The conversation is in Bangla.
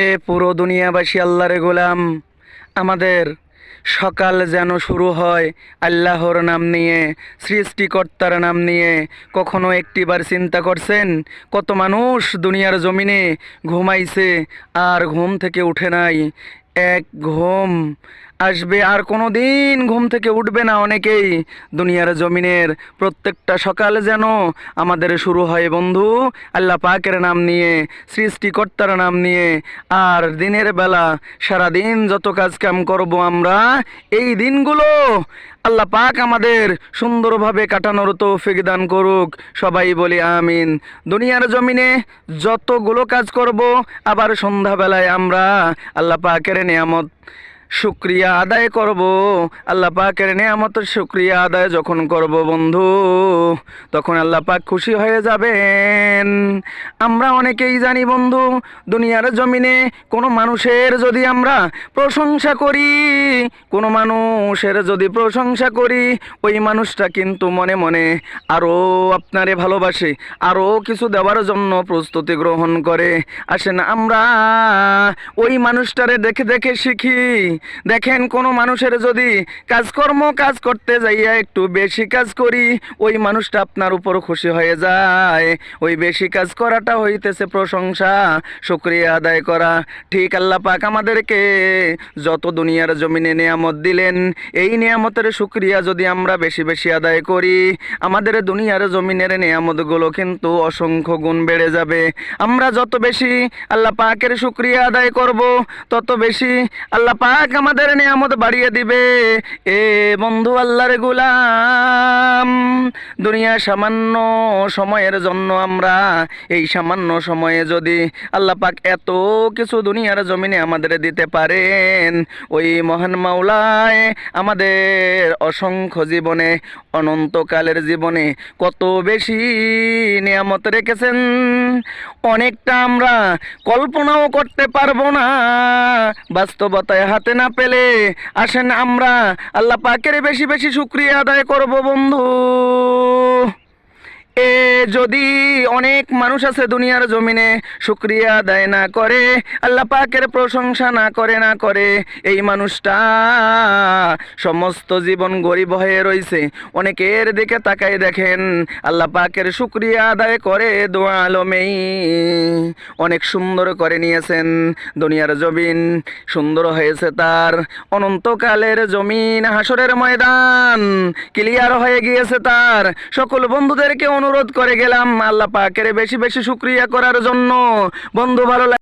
এ পুরো দুনিয়াবাসী আল্লাহর গোলাম। আমাদের সকাল যেন শুরু হয় আল্লাহর নাম নিয়ে, সৃষ্টিকর্তার নাম নিয়ে। কখনো একটিবার চিন্তা করছেন কত মানুষ দুনিয়ার জমিনে ঘুমাইছে আর ঘুম থেকে উঠে নাই? এক ঘুম আসবে আর কোনো দিন ঘুম থেকে উঠবে না অনেকেই। দুনিয়ার জমিনের প্রত্যেকটা সকাল যেন আমাদের শুরু হয় বন্ধু আল্লাহ পাকের নাম নিয়ে, সৃষ্টিকর্তার নাম নিয়ে। আর দিনের বেলা সারাদিন যত কাজ কাম করব আমরা, এই দিনগুলো আল্লাহ পাক আমাদের সুন্দরভাবে কাটানোর তৌফিক দান করুক। সবাই বলি আমিন। দুনিয়ার জমিনে যতগুলো কাজ করব, আবার সন্ধ্যাবেলায় আমরা আল্লাহ পাকের নিয়ামত শুক্রিয়া আদায় করব। আল্লাহ পাকের নিয়ামতের শুক্রিয়া আদায় যখন করব বন্ধু, তখন আল্লাহ পাক খুশি হয়ে যাবেন। আমরা অনেকেই জানি বন্ধু, দুনিয়ার জমিনে কোনো মানুষের যদি আমরা প্রশংসা করি, কোনো মানুষের যদি প্রশংসা করি, ওই মানুষটা কিন্তু মনে মনে আরও আপনারে ভালোবাসে, আরও কিছু দেওয়ার জন্য প্রস্তুতি গ্রহণ করে। আসেন আমরা ওই মানুষটারে দেখে দেখে শিখি। দেখেন কোনো মানুষের যদি কাজ করতে যাইয়া একটু বেশি কাজ করি, ওই মানুষটা আপনার উপর খুশি হয়ে যায়। ওই বেশি কাজ করাটা হইতেছে প্রশংসা, শুকরিয়া আদায় করা। ঠিক আল্লাহ পাক আমাদেরকে যত দুনিয়ার জমিনে নিয়ামত দিলেন, এই নিয়ামতের শুকরিয়া যদি আমরা বেশি বেশি আদায় করি, আমাদের দুনিয়ার জমিনের নিয়ামতগুলো কিন্তু অসংখ্য গুণ বেড়ে যাবে। আমরা যত বেশি আল্লাহ পাকের শুকরিয়া আদায় করব, তত বেশি আল্লাহ পাক আমাদের নিয়ামত বাড়িয়ে দিবে। এ বন্ধু আল্লাহর গোলাম, দুনিয়া সামান্য সময়ের জন্য আমরা এই সামান্য সময়ে যদি আল্লাহ পাক এত কিছু দুনিয়ার জমিনে আমাদের দিতে পারেন, ওই মহান মাওলায় আমাদের অসংখ্য জীবনে, অনন্তকালের জীবনে কত বেশি নিয়ামত রেখেছেন, অনেকটা আমরা কল্পনাও করতে পারবো না, বাস্তবতায় হাতে না পেলে। আসেন আমরা আল্লাহ পাকের বেশি বেশি শুকরিয়া আদায় করব বন্ধু। যদি অনেক মানুষ আছে দুনিয়ার জমিনে শুকরিয়া আদায় না করে, আল্লাহ পাকের প্রশংসা না করে, এই মানুষটা সমস্ত জীবন গরিব হয়ে রয়েছে। অনেকের দিকে তাকাই দেখেন আল্লাহ পাকের শুকরিয়া আদায় করে দোয়া আলমেই অনেক সুন্দর করে নিয়েছেন দুনিয়ার জমিন, সুন্দর হয়েছে তার অনন্তকালের জমিন, হাসরের ময়দান ক্লিয়ার হয়ে গিয়েছে তার। সকল বন্ধুদেরকে অনুরোধ করে গেলাম আল্লাহ পাকের বেশি বেশি শুকরিয়া করার জন্য। বন্ধু ভালো